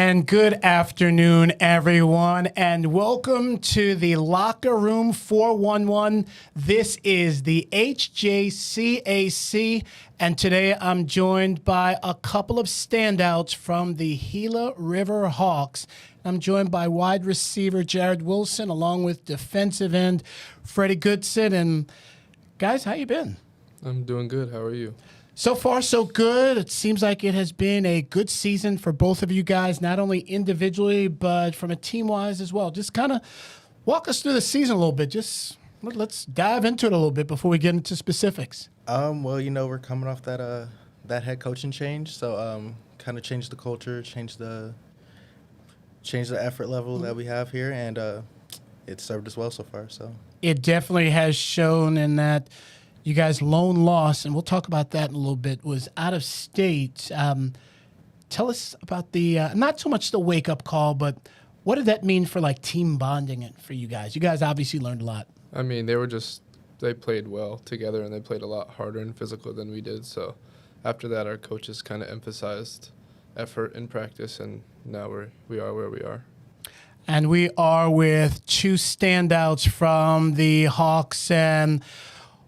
And good afternoon, everyone, and welcome to the Locker Room 411. This is the HJCAC, and today I'm joined by a couple of standouts from the Gila River Hawks. I'm joined by wide receiver Jared Wilson, along with defensive end Freddie Goodson. And guys, how you been? I'm doing good. How are you? So far, so good. It seems like it has been a good season for both of you guys, not only individually, but from a team-wise as well. Just kind of walk us through the season a little bit. Just let's dive into it a little bit before we get into specifics. Well, you know, we're coming off that head coaching change, so kind of changed the culture, changed the effort level that we have here, and it served us well so far. So it definitely has shown in that. You guys' lone loss, and we'll talk about that in a little bit, was out of state. Tell us about the, not so much the wake-up call, but what did that mean for, like, team bonding for you guys? You guys obviously learned a lot. I mean, they played well together, and they played a lot harder and physical than we did. So after that, our coaches kind of emphasized effort in practice, and now we are where we are. And we are with two standouts from the Hawks, and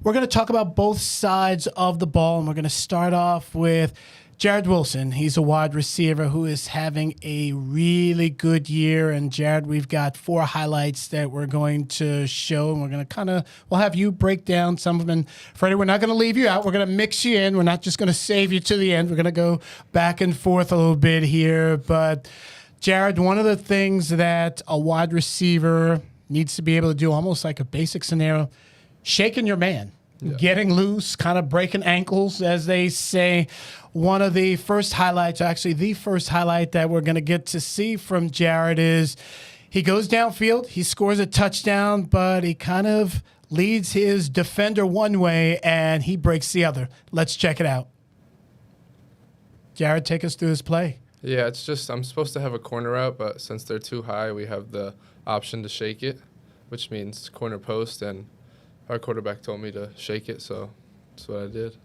we're going to talk about both sides of the ball, and we're going to start off with Jared Wilson. He's a wide receiver who is having a really good year. And, Jared, we've got 4 highlights that we're going to show, and we're going to we'll have you break down some of them. And, Freddie, we're not going to leave you out. We're going to mix you in. We're not just going to save you to the end. We're going to go back and forth a little bit here. But, Jared, one of the things that a wide receiver needs to be able to do, almost like a basic scenario, shaking your man, getting loose, kind of breaking ankles, as they say. One of the first highlights, actually the first highlight that we're going to get to see from Jared is he goes downfield, he scores a touchdown, but he kind of leads his defender one way and he breaks the other. Let's check it out. Jared, take us through this play. Yeah, it's just I'm supposed to have a corner out, but since they're too high, we have the option to shake it, which means corner post, and our quarterback told me to shake it, so that's what I did.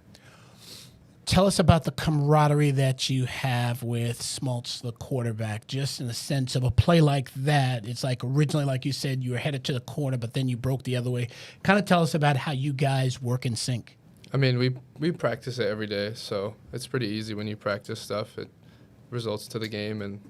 Tell us about the camaraderie that you have with Smoltz, the quarterback, just in the sense of a play like that. It's like originally, like you said, you were headed to the corner, but then you broke the other way. Kind of tell us about how you guys work in sync. I mean, we practice it every day, so it's pretty easy when you practice stuff. It results to the game, and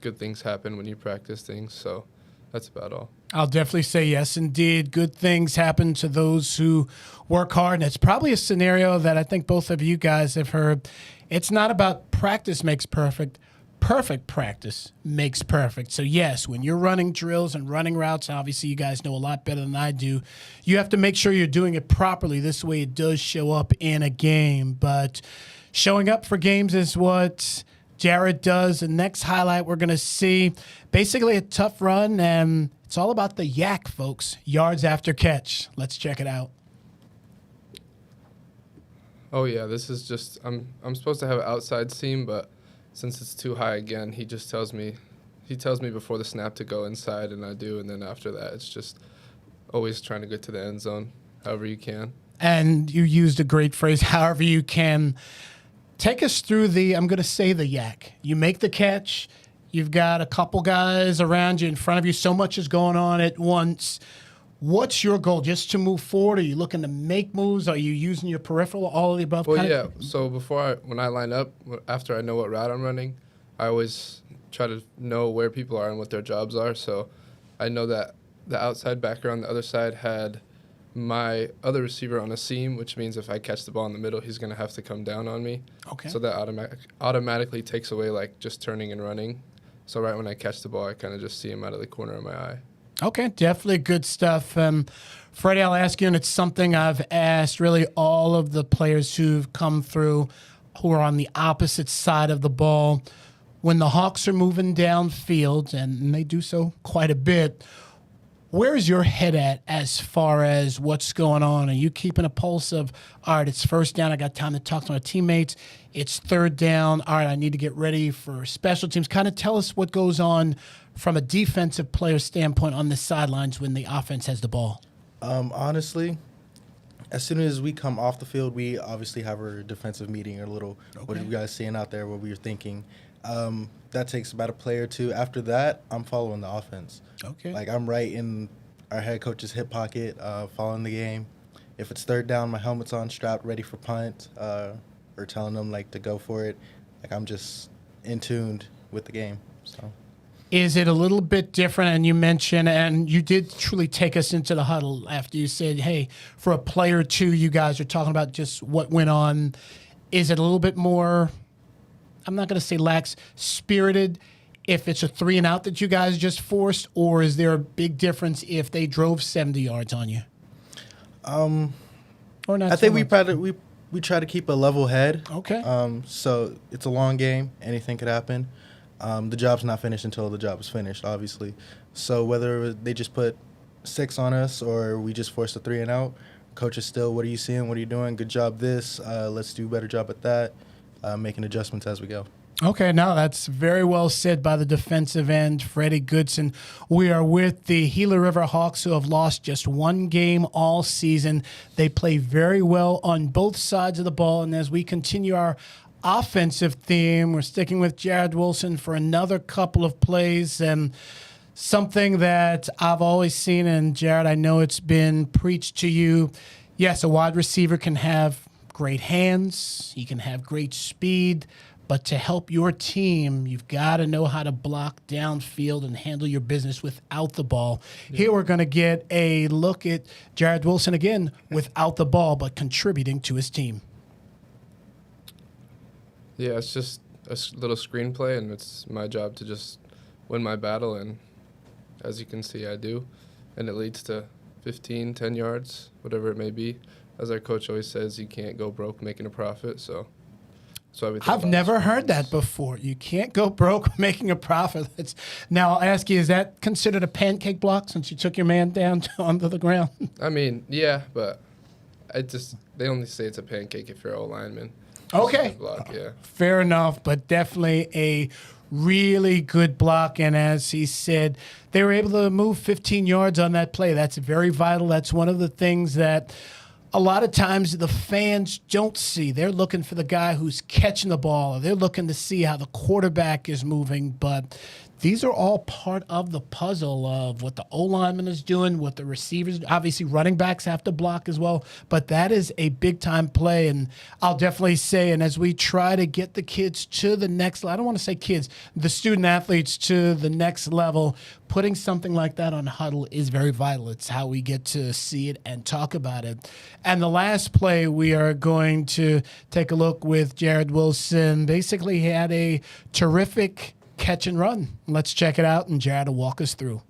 good things happen when you practice things, so that's about all. I'll definitely say yes, indeed. Good things happen to those who work hard. And it's probably a scenario that I think both of you guys have heard. It's not about practice makes perfect. Perfect practice makes perfect. So, yes, when you're running drills and running routes, obviously you guys know a lot better than I do, you have to make sure you're doing it properly. This way it does show up in a game. But showing up for games is what Jared does. The next highlight we're going to see basically a tough run, and it's all about the yak, folks. Yards after catch. Let's check it out. Oh yeah, this is just I'm supposed to have an outside seam, but since it's too high again, he tells me before the snap to go inside, and I do, and then after that it's just always trying to get to the end zone however you can. And you used a great phrase, however you can. Take us through I'm going to say the yak. You make the catch. You've got a couple guys around you, in front of you. So much is going on at once. What's your goal? Just to move forward? Are you looking to make moves? Are you using your peripheral? All of the above? Well, yeah. So when I line up, after I know what route I'm running, I always try to know where people are and what their jobs are. So I know that the outside backer on the other side had my other receiver on a seam, which means if I catch the ball in the middle, he's going to have to come down on me. Okay. So that automatically takes away, like, just turning and running. So right when I catch the ball, I kind of just see him out of the corner of my eye. Okay, definitely good stuff. Freddie, I'll ask you, and it's something I've asked really all of the players who've come through who are on the opposite side of the ball. When the Hawks are moving downfield, and they do so quite a bit, where's your head at as far as what's going on? Are you keeping a pulse of, all right, it's first down, I got time to talk to my teammates. It's third down, all right, I need to get ready for special teams. Kind of tell us what goes on from a defensive player standpoint on the sidelines when the offense has the ball. Honestly, as soon as we come off the field, we obviously have our defensive meeting, or a little, what are you guys seeing out there, what we were thinking. That takes about a play or two. After that, I'm following the offense. Okay. Like, I'm right in our head coach's hip pocket, following the game. If it's third down, my helmet's on, strapped, ready for punt, or telling them, like, to go for it. Like, I'm just in tuned with the game. So, Is it a little bit different? And you mentioned, and you did truly take us into the huddle after you said, hey, for a play or two, you guys are talking about just what went on. Is it a little bit more, I'm not going to say lax spirited, if it's a 3 and out that you guys just forced, or is there a big difference if they drove 70 yards on you? Or not? I think we try to keep a level head. Okay. So it's a long game. Anything could happen. The job's not finished until the job is finished, obviously. So whether they just put 6 on us or we just forced a 3 and out, coach is still, what are you seeing? What are you doing? Good job this. Let's do a better job at that. Making adjustments as we go. Okay, now that's very well said by the defensive end, Freddie Goodson. We are with the Gila River Hawks, who have lost just 1 game all season. They play very well on both sides of the ball, and as we continue our offensive theme, we're sticking with Jared Wilson for another couple of plays, and something that I've always seen, and Jared, I know it's been preached to you. Yes, a wide receiver can have great hands, he can have great speed, but to help your team, you've got to know how to block downfield and handle your business without the ball. Yeah. Here we're going to get a look at Jared Wilson again without the ball, but contributing to his team. Yeah, it's just a little screenplay, and it's my job to just win my battle, and as you can see, I do. And it leads to 15, 10 yards, whatever it may be. As our coach always says, you can't go broke making a profit, so I've never heard that before. You can't go broke making a profit. Now, I'll ask you, is that considered a pancake block since you took your man down onto the ground? I mean, yeah, but they only say it's a pancake if you're an O-lineman. Okay. Block, yeah. Fair enough, but definitely a really good block. And as he said, they were able to move 15 yards on that play. That's very vital. That's one of the things that a lot of times the fans don't see. They're looking for the guy who's catching the ball, or they're looking to see how the quarterback is moving. But these are all part of the puzzle of what the O-lineman is doing, what the receivers, obviously running backs have to block as well. But that is a big-time play, and I'll definitely say, and as we try to get the kids to the next level, I don't want to say kids, the student-athletes to the next level, putting something like that on huddle is very vital. It's how we get to see it and talk about it. And the last play, we are going to take a look with Jared Wilson. Basically, he had a terrific catch and run. Let's check it out, and Jared will walk us through.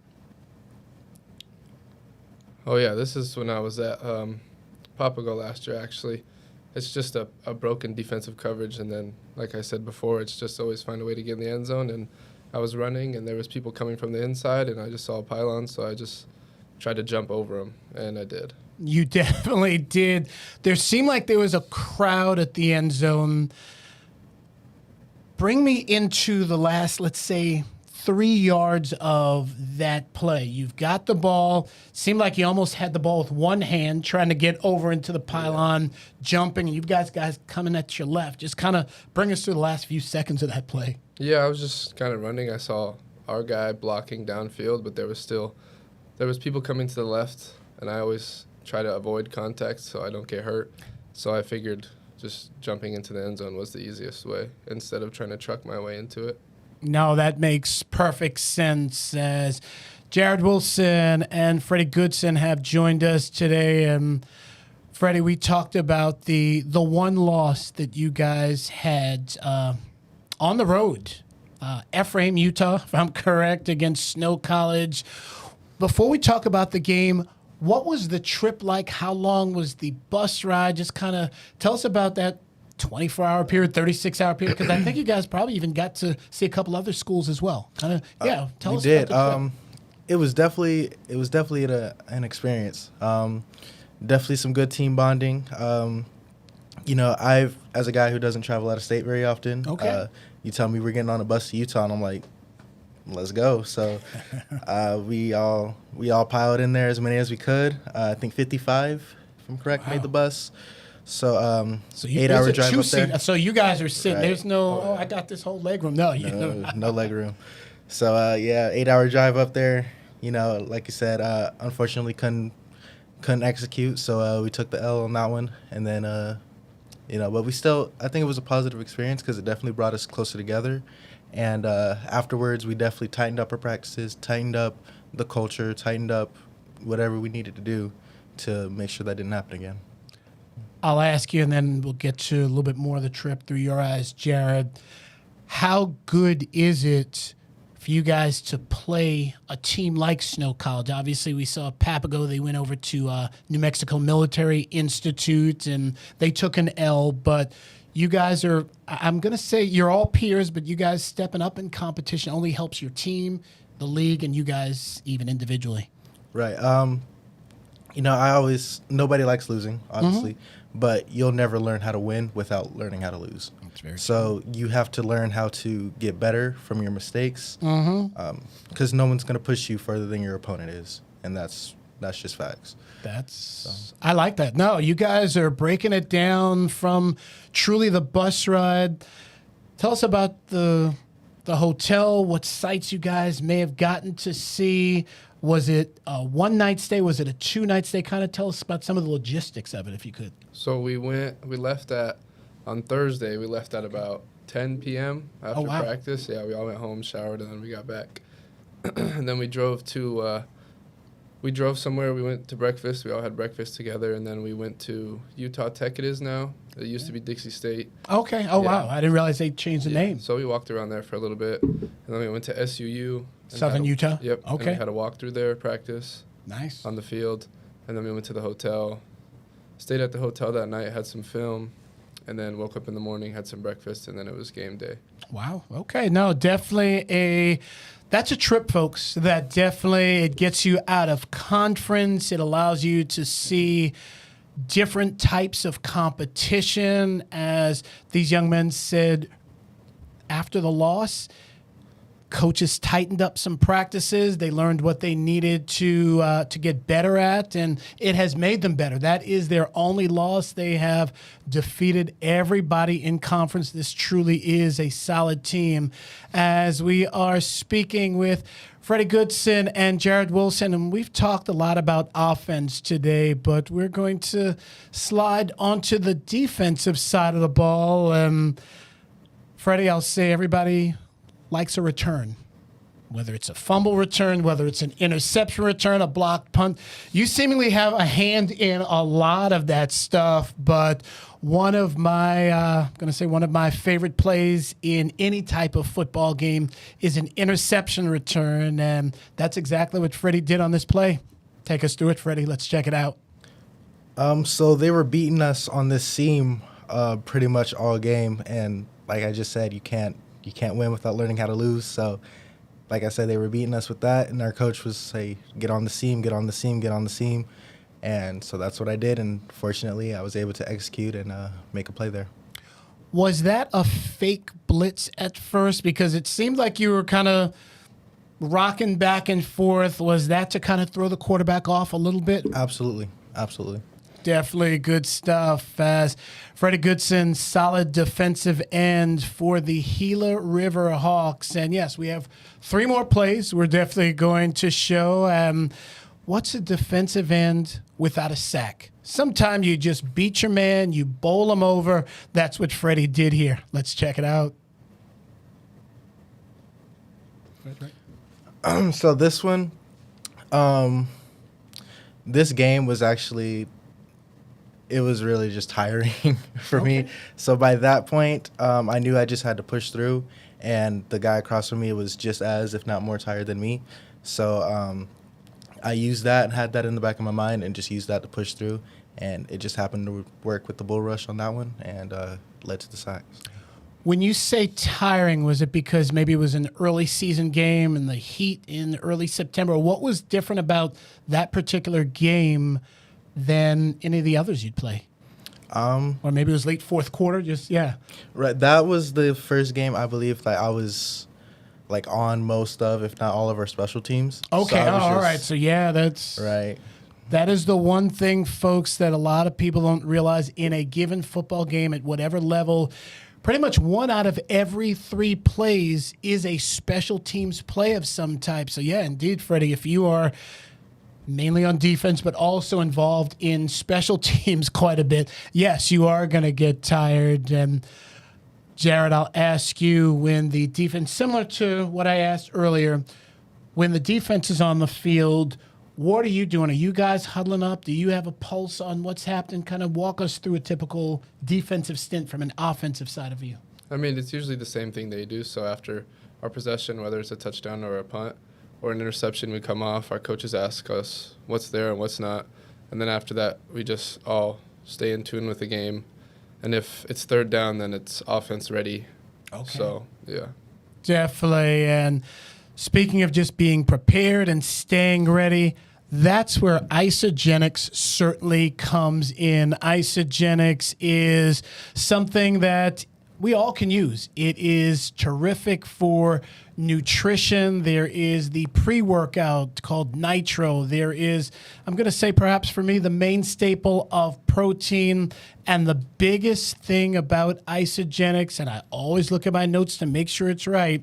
Oh, yeah, this is when I was at Papago last year, actually. It's just a broken defensive coverage, and then, like I said before, it's just always find a way to get in the end zone, and I was running, and there was people coming from the inside, and I just saw a pylon, so I just tried to jump over them, and I did. You definitely did. There seemed like there was a crowd at the end zone. Bring me into the last, let's say, 3 yards of that play. You've got the ball. Seemed like you almost had the ball with one hand, trying to get over into the pylon, jumping, and you've got guys coming at your left. Just kind of bring us through the last few seconds of that play. Yeah, I was just kind of running. I saw our guy blocking downfield, but there was people coming to the left, and I always try to avoid contact so I don't get hurt. So I figured just jumping into the end zone was the easiest way instead of trying to truck my way into it. No, that makes perfect sense. As Jared Wilson and Freddie Goodson have joined us today. And Freddie, we talked about the one loss that you guys had on the road, Ephraim, Utah, if I'm correct, against Snow College. Before we talk about the game, what was the trip like? How long was the bus ride? Just kind of tell us about that 24-hour period, 36-hour period, because I think you guys probably even got to see a couple other schools as well. Tell us did. about the trip. It was definitely an experience. Definitely some good team bonding. As a guy who doesn't travel out of state very often, you tell me we're getting on a bus to Utah, and I'm like, let's go. So we all piled in there as many as we could. I think 55, if I'm correct, made the bus. So, So 8-hour there's a drive up there. two-seat- So you guys are sitting. Right. There's no. Oh, I got this whole leg room. No, you No, no leg room. So, 8-hour drive up there. You know, like you said, unfortunately couldn't execute. So we took the L on that one, and then but we still, I think it was a positive experience because it definitely brought us closer together. And afterwards, we definitely tightened up our practices, tightened up the culture, tightened up whatever we needed to do to make sure that didn't happen again. I'll ask you, and then we'll get to a little bit more of the trip through your eyes, Jared. How good is it for you guys to play a team like Snow College? Obviously, we saw Papago. They went over to New Mexico Military Institute, and they took an L. But you guys are, I'm going to say you're all peers, but you guys stepping up in competition only helps your team, the league, and you guys even individually. Right. Nobody likes losing, obviously, but you'll never learn how to win without learning how to lose. That's very So you have to learn how to get better from your mistakes, because no one's going to push you further than your opponent is, and that's just facts. I like that. No, you guys are breaking it down from truly the bus ride. Tell us about the hotel, what sites you guys may have gotten to see. Was it a one-night stay? Was it a two-night stay? Kind of tell us about some of the logistics of it, if you could. So on Thursday, we left at about 10 p.m. after practice. Yeah, we all went home, showered, and then we got back. And then we drove somewhere. We went to breakfast. We all had breakfast together, and then we went to Utah Tech. It is now. It used to be Dixie State. Okay. Oh, wow. I didn't realize they changed the name. So we walked around there for a little bit, and then we went to SUU. Southern Utah? Yep. Okay. And we had a walk through there, practice. Nice. On the field. And then we went to the hotel. Stayed at the hotel that night, had some film, and then woke up in the morning, had some breakfast, and then it was game day. Wow. Okay. No, definitely that's a trip, folks. That definitely, it gets you out of conference. It allows you to see different types of competition. As these young men said after the loss, coaches tightened up some practices. They learned what they needed to get better at, and it has made them better. That is their only loss. They have defeated everybody in conference. This truly is a solid team. As we are speaking with Freddie Goodson and Jared Wilson, and we've talked a lot about offense today, but we're going to slide onto the defensive side of the ball. Freddie, I'll say everybody likes a return, whether it's a fumble return, whether it's an interception return, a blocked punt. You seemingly have a hand in a lot of that stuff, but one of my favorite plays in any type of football game is an interception return, and that's exactly what Freddie did on this play. Take us through it, Freddie. Let's check it out. So they were beating us on this seam pretty much all game, and like I just said, you can't win without learning how to lose. So, like I said, they were beating us with that, and our coach was say, get on the seam, get on the seam, get on the seam. And so that's what I did, and fortunately I was able to execute and make a play there. Was that a fake blitz at first? Because it seemed like you were kind of rocking back and forth. Was that to kind of throw the quarterback off a little bit? Absolutely. Definitely good stuff. As Freddie Goodson, solid defensive end for the Gila River Hawks. And yes, we have 3 more plays we're definitely going to show. What's a defensive end without a sack? Sometimes you just beat your man, you bowl him over. That's what Freddie did here. Let's check it out. So this one, this game was actually, it was really just tiring for me. So by that point, I knew I just had to push through, and the guy across from me was just as, if not more tired than me. So I used that and had that in the back of my mind and just used that to push through, and it just happened to work with the bull rush on that one and led to the sacks. When you say tiring, was it because maybe it was an early season game and the heat in early September? What was different about that particular game than any of the others you'd play? Or maybe it was late fourth quarter, Right, that was the first game, I believe, that I was on most of, if not all of our special teams. Okay, So all right. So, yeah, that's... Right. That is the one thing, folks, that a lot of people don't realize in a given football game at whatever level. Pretty much 1 out of every 3 plays is a special teams play of some type. So, yeah, indeed, Freddie, if you are mainly on defense but also involved in special teams quite a bit, yes, you are going to get tired. And, Jared, I'll ask you, when the defense, similar to what I asked earlier, when the defense is on the field, what are you doing? Are you guys huddling up? Do you have a pulse on what's happening? Kind of walk us through a typical defensive stint from an offensive side of view. I mean, it's usually the same thing they do. So after our possession, whether it's a touchdown or a punt or an interception, we come off. Our coaches ask us what's there and what's not. And then after that, we just all stay in tune with the game. And if it's third down, then it's offense ready. Okay. So, yeah. Definitely. And speaking of just being prepared and staying ready, that's where Isagenix certainly comes in. Isagenix is something that we all can use. It is terrific for nutrition. There is the pre-workout called Nitro. There is, I'm going to say perhaps for me, the main staple of protein. And the biggest thing about Isagenix, and I always look at my notes to make sure it's right,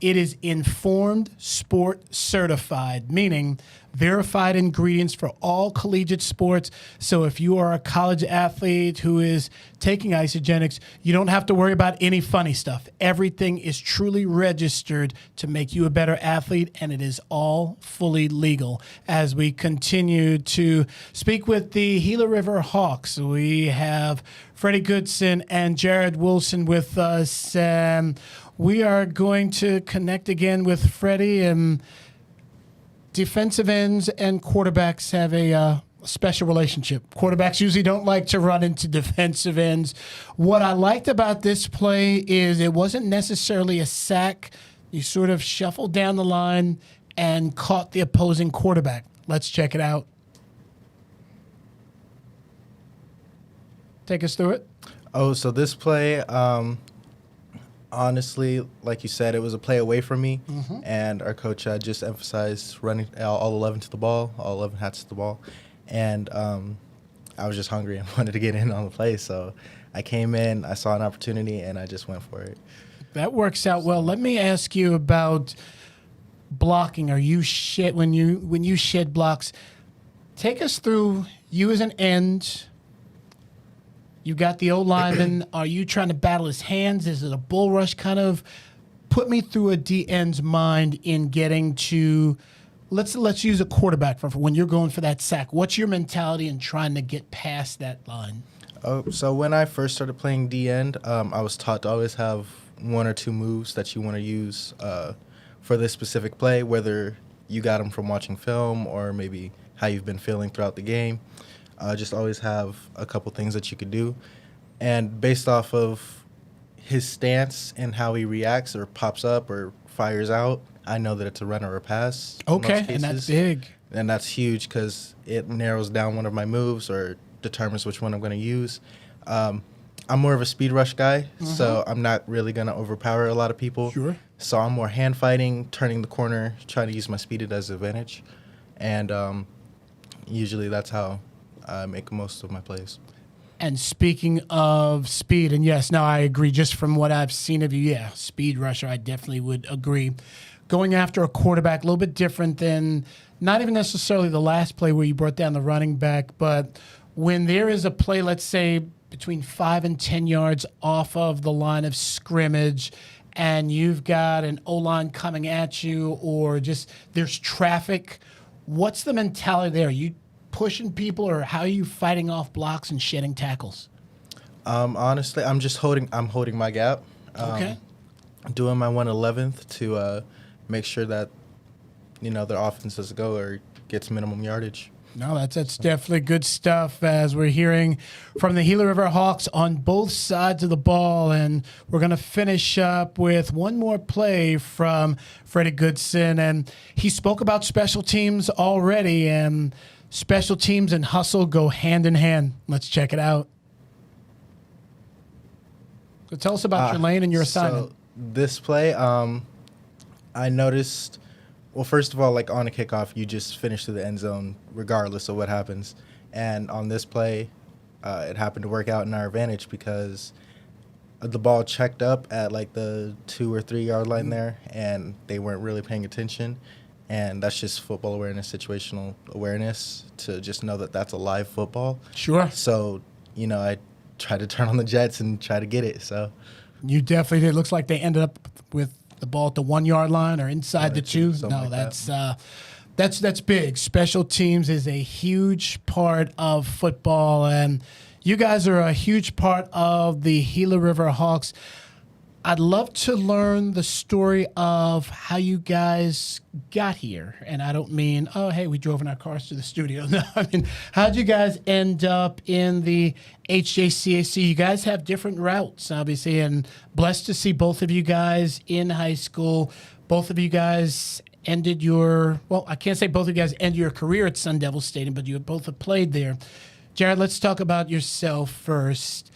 it is informed sport certified, meaning verified ingredients for all collegiate sports. So if you are a college athlete who is taking Isagenix, you don't have to worry about any funny stuff. Everything is truly registered to make you a better athlete, and it is all fully legal. As we continue to speak with the Gila River Hawks, we have Freddie Goodson and Jared Wilson with us. We are going to connect again with Freddie. And defensive ends and quarterbacks have a special relationship. Quarterbacks usually don't like to run into defensive ends. What I liked about this play is it wasn't necessarily a sack. You sort of shuffled down the line and caught the opposing quarterback. Let's check it out. Take us through it. Oh, so this play, honestly, like you said, it was a play away from me, and our coach just emphasized running all 11 to the ball, all 11 hats to the ball, and I was just hungry and wanted to get in on the play, so I came in, I saw an opportunity, and I just went for it. That works out well. Let me ask you about blocking. Are you when you shed blocks? Take us through you as an end. You got the O-lineman. Are you trying to battle his hands? Is it a bull rush? Kind of put me through a D-end's mind in getting to, let's use a quarterback for when you're going for that sack. What's your mentality in trying to get past that line? Oh, so when I first started playing D-end, I was taught to always have 1 or 2 moves that you want to use for this specific play, whether you got them from watching film or maybe how you've been feeling throughout the game. Just always have a couple things that you could do. And based off of his stance and how he reacts or pops up or fires out, I know that it's a run or a pass. Okay, and that's big. And that's huge because it narrows down one of my moves or determines which one I'm going to use. I'm more of a speed rush guy, so I'm not really going to overpower a lot of people. Sure. So I'm more hand fighting, turning the corner, trying to use my speed as an advantage. And usually that's how I make most of my plays. And speaking of speed, and yes, now I agree just from what I've seen of you, yeah, speed rusher, I definitely would agree. Going after a quarterback, a little bit different than not even necessarily the last play where you brought down the running back, but when there is a play, let's say, between 5 and 10 yards off of the line of scrimmage, and you've got an O-line coming at you or just there's traffic, what's the mentality there? Are you pushing people, or how are you fighting off blocks and shedding tackles? Honestly, I'm holding my gap. Okay. Doing my 1/11th to make sure that their offense doesn't go or gets minimum yardage. No, that's definitely good stuff, as we're hearing from the Gila River Hawks on both sides of the ball. And we're going to finish up with one more play from Freddie Goodson. And he spoke about special teams already, and special teams and hustle go hand in hand. Let's check it out. So tell us about your lane and your assignment. So this play, I noticed Well, first of all, like on a kickoff, you just finish to the end zone regardless of what happens. And on this play, it happened to work out in our advantage because the ball checked up at like the 2 or 3 yard line there, and they weren't really paying attention. And that's just football awareness, situational awareness, to just know that that's a live football. Sure. So, I tried to turn on the Jets and try to get it. So You definitely did. It looks like they ended up with the ball at the 1 yard line or inside the 2. No, like that's big. Special teams is a huge part of football, and you guys are a huge part of the Gila River Hawks. I'd love to learn the story of how you guys got here. And I don't mean, oh, hey, we drove in our cars to the studio. No, I mean, how'd you guys end up in the HJCAC? You guys have different routes, obviously, and blessed to see both of you guys in high school. Both of you guys ended your, well, I can't say both of you guys ended your career at Sun Devil Stadium, but you both have played there. Jared, let's talk about yourself first.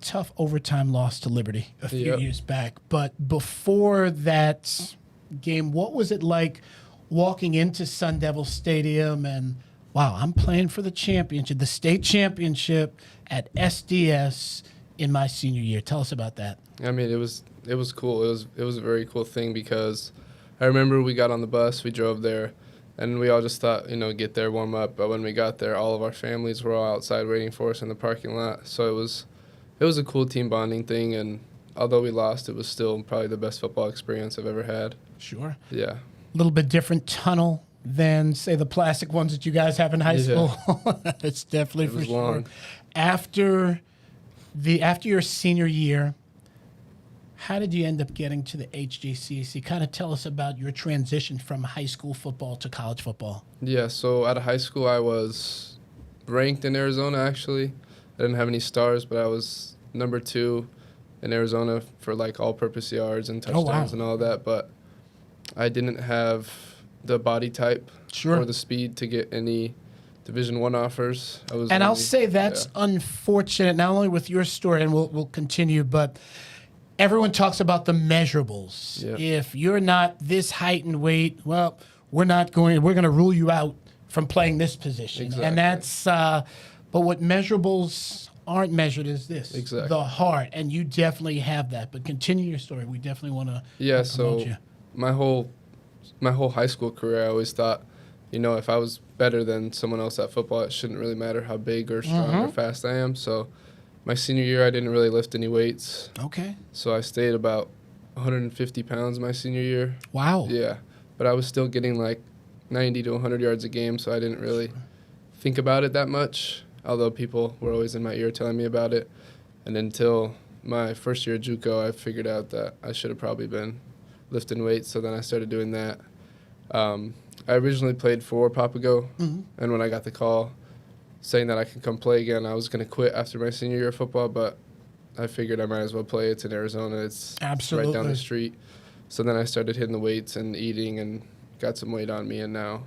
Tough overtime loss to Liberty a few years back. But before that game, what was it like walking into Sun Devil Stadium and, wow, I'm playing for the championship, the state championship at SDS in my senior year? Tell us about that. I mean, it was cool. It was a very cool thing because I remember we got on the bus, we drove there, and we all just thought, get there, warm up. But when we got there, all of our families were all outside waiting for us in the parking lot. So it was a cool team bonding thing, and although we lost, it was still probably the best football experience I've ever had. Sure. Yeah. A little bit different tunnel than, say, the plastic ones that you guys have in high school. That's definitely for sure. Long. After your senior year, how did you end up getting to the HJCAC? Kind of tell us about your transition from high school football to college football. Yeah, so out of high school, I was ranked in Arizona, actually. I didn't have any stars, but I was number 2 in Arizona for like all-purpose yards and touchdowns and all that. But I didn't have the body type or the speed to get any Division I offers. I'll say that's unfortunate, not only with your story, and we'll continue, but everyone talks about the measurables. Yeah. If you're not this height and weight, well, we're going to rule you out from playing this position. Exactly. And that's but what measurables aren't measured is this. Exactly. The heart, and you definitely have that. But continue your story. We definitely want to promote you. my whole high school career, I always thought, if I was better than someone else at football, it shouldn't really matter how big or strong or fast I am. So my senior year, I didn't really lift any weights. Okay. So I stayed about 150 pounds my senior year. Wow. Yeah. But I was still getting like 90 to 100 yards a game, so I didn't really think about it that much, although people were always in my ear telling me about it. And until my first year at JUCO, I figured out that I should have probably been lifting weights, so then I started doing that. I originally played for Papago, and when I got the call saying that I could come play again, I was going to quit after my senior year of football, but I figured I might as well play. It's in Arizona. It's right down the street. So then I started hitting the weights and eating and got some weight on me, and now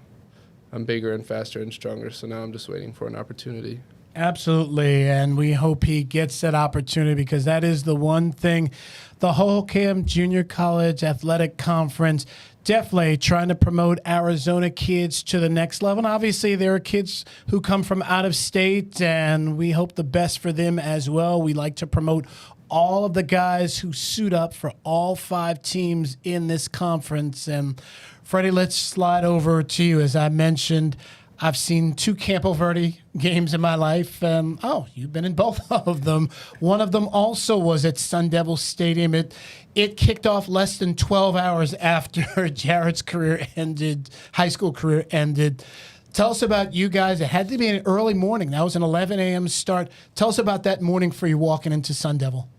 I'm bigger and faster and stronger, so now I'm just waiting for an opportunity. Absolutely, and we hope he gets that opportunity because that is the one thing. The Hohokam Junior College Athletic Conference definitely trying to promote Arizona kids to the next level. And obviously, there are kids who come from out of state, and we hope the best for them as well. We like to promote all of the guys who suit up for all 5 teams in this conference. And Freddie, let's slide over to you. As I mentioned, I've seen 2 Campo Verde games in my life. You've been in both of them. One of them also was at Sun Devil Stadium. It kicked off less than 12 hours after Jared's career ended, high school career ended. Tell us about you guys. It had to be an early morning. That was an 11 a.m. start. Tell us about that morning for you walking into Sun Devil.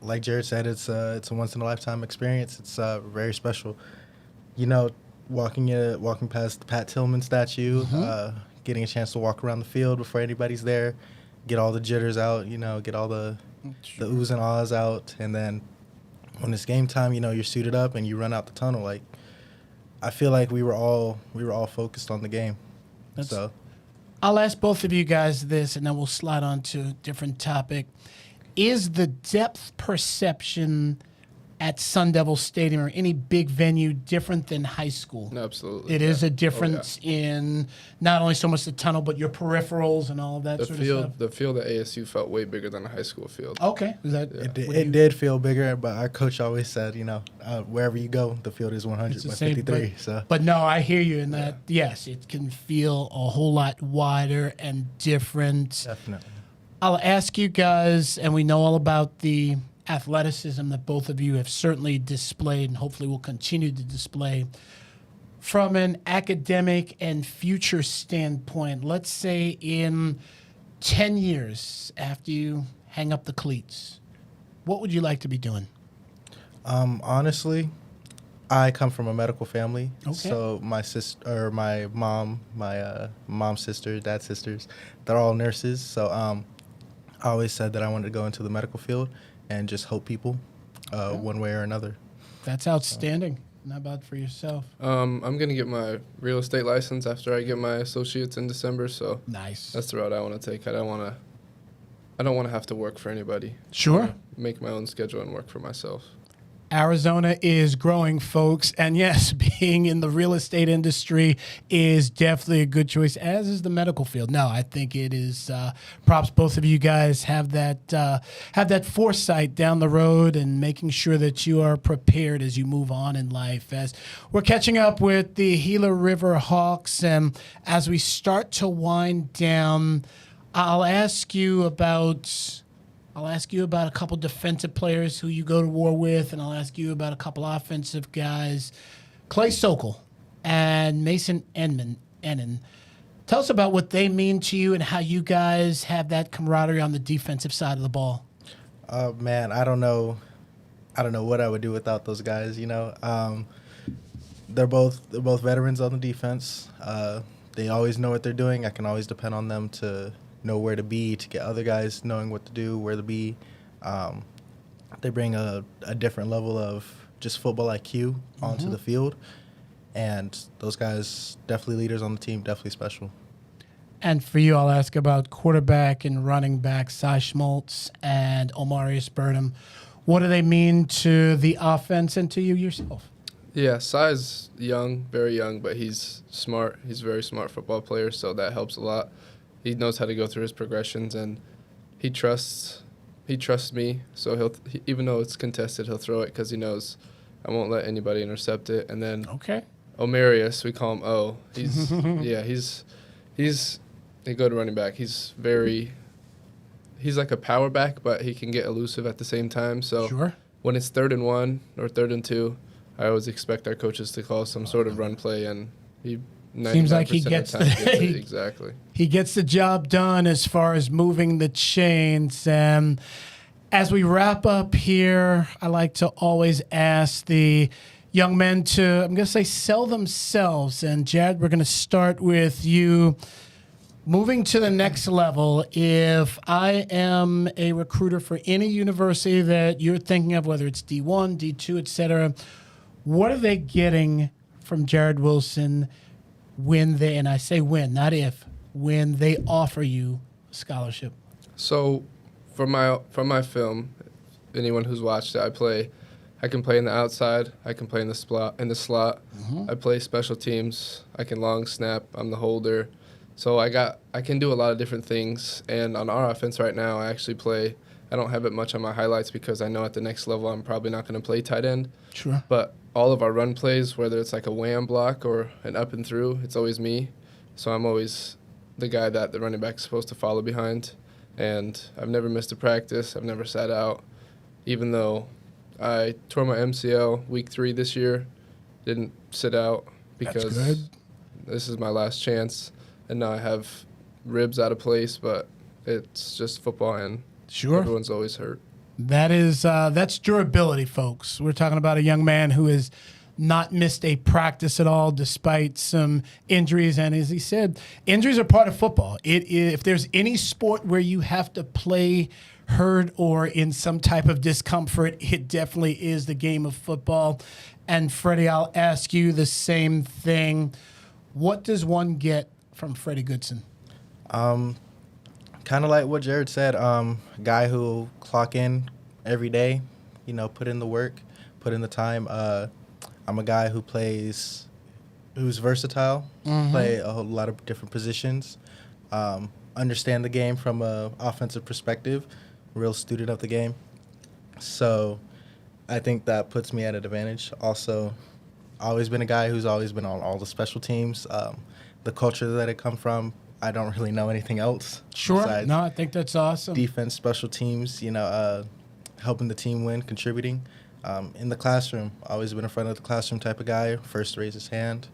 Like Jared said, it's a once-in-a-lifetime experience. It's very special. Walking past the Pat Tillman statue, getting a chance to walk around the field before anybody's there, get all the jitters out, get all the oohs and ahs out, and then when it's game time, you're suited up and you run out the tunnel. Like, I feel like we were all focused on the game. I'll ask both of you guys this, and then we'll slide on to a different topic. Is the depth perception at Sun Devil Stadium or any big venue different than high school? Absolutely. It is a difference in not only so much the tunnel, but your peripherals and all of that The sort field, of stuff. the field at ASU felt way bigger than a high school field. Okay. Is that It did feel bigger, but our coach always said, wherever you go, the field is 100 It's the by same, 53. So But no, I hear you in that, yes, it can feel a whole lot wider and different. definitely. I'll ask you guys, and we know all about the athleticism that both of you have certainly displayed and hopefully will continue to display. From an academic and future standpoint, let's say in 10 years after you hang up the cleats, what would you like to be doing? Honestly, I come from a medical family. Okay. So my sister, or my mom, my mom's sister, dad's sisters, they're all nurses. So I always said that I wanted to go into the medical field and just help people one way or another. That's outstanding. How about for yourself? I'm going to get my real estate license after I get my associates in December, so Nice. that's the route I want to take. I don't want to have to work for anybody. Sure. Make my own schedule and work for myself. Arizona is growing, folks. And yes, being in the real estate industry is definitely a good choice, as is the medical field. No, I think it is props. Both of you guys have that foresight down the road and making sure that you are prepared as you move on in life. As we're catching up with the Gila River Hawks, and as we start to wind down, I'll ask you about a couple defensive players who you go to war with, and I'll ask you about a couple offensive guys. Clay Sokol and Mason Ennin. Tell us about what they mean to you and how you guys have that camaraderie on the defensive side of the ball. Man, I don't know what I would do without those guys. They're both veterans on the defense. They always know what they're doing. I can always depend on them to know where to be, to get other guys knowing what to do, where to be. They bring a different level of just football IQ onto the field. And those guys, definitely leaders on the team, definitely special. And for you, I'll ask about quarterback and running back Cy Schmaltz and Omarius Burnham. What do they mean to the offense and to you yourself? Yeah, Cy's young, very young, but he's smart. He's a very smart football player, so that helps a lot. He knows how to go through his progressions, and he trusts me. So even though it's contested, he'll throw it because he knows I won't let anybody intercept it. And then Omarius, we call him O. He's a good running back. He's like a power back, but he can get elusive at the same time. So when it's 3rd and 1 or 3rd and 2, I always expect our coaches to call some sort of run play, and he. Seems like he gets exactly. He gets the job done as far as moving the chains. And as we wrap up here, I like to always ask the young men to, I'm going to say, sell themselves. And Jared, we're going to start with you. Moving to the next level, if I am a recruiter for any university that you're thinking of, whether it's D1, D2, et cetera, what are they getting from Jared Wilson when they, and I say when, not if, when they offer you a scholarship? So from my film, anyone who's watched it, I can play in the outside, I can play in the slot. I play special teams, I can long snap, I'm the holder. So I can do a lot of different things, and on our offense right now, I don't have it much on my highlights because I know at the next level I'm probably not going to play tight end. Sure. But all of our run plays, whether it's like a wham block or an up and through, it's always me. So I'm always the guy that the running back is supposed to follow behind. And I've never missed a practice. I've never sat out. Even though I tore my MCL week 3 this year, didn't sit out because this is my last chance. And now I have ribs out of place, but it's just football, and everyone's always hurt. That's durability, folks. We're talking about a young man who has not missed a practice at all despite some injuries. And as he said, injuries are part of football. If there's any sport where you have to play hurt or in some type of discomfort, it definitely is the game of football. And Freddie, I'll ask you the same thing. What does one get from Freddie Goodson? Kind of like what Jared said, guy who clock in every day, put in the work, put in the time. I'm a guy who's versatile, play a whole lot of different positions, understand the game from a offensive perspective, real student of the game. So I think that puts me at an advantage. Also, always been a guy who's always been on all the special teams. The culture that I come from, I don't really know anything else. Sure. No, I think that's awesome. Defense, special teams, helping the team win, contributing. In the classroom, always been a front of the classroom type of guy. First raise his hand.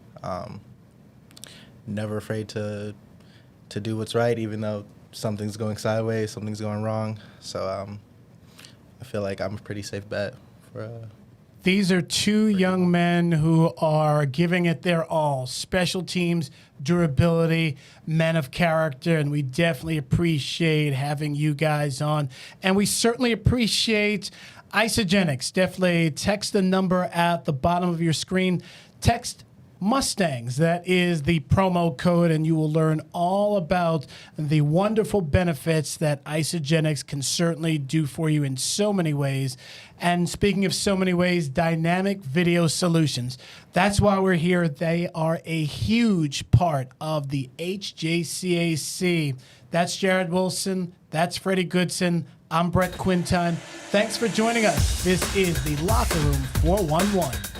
Never afraid to do what's right, even though something's going sideways, something's going wrong. So I feel like I'm a pretty safe bet for. These are two young men who are giving it their all. Special teams, durability, men of character, and we definitely appreciate having you guys on. And we certainly appreciate Isagenix. Definitely text the number at the bottom of your screen. Text MUSTANGS. That is the promo code, and you will learn all about the wonderful benefits that Isagenix can certainly do for you in so many ways. And speaking of so many ways, dynamic video solutions. That's why we're here. They are a huge part of the HJCAC. That's Jared Wilson. That's Freddie Goodson. I'm Brett Quintine. Thanks for joining us. This is the Locker Room 411.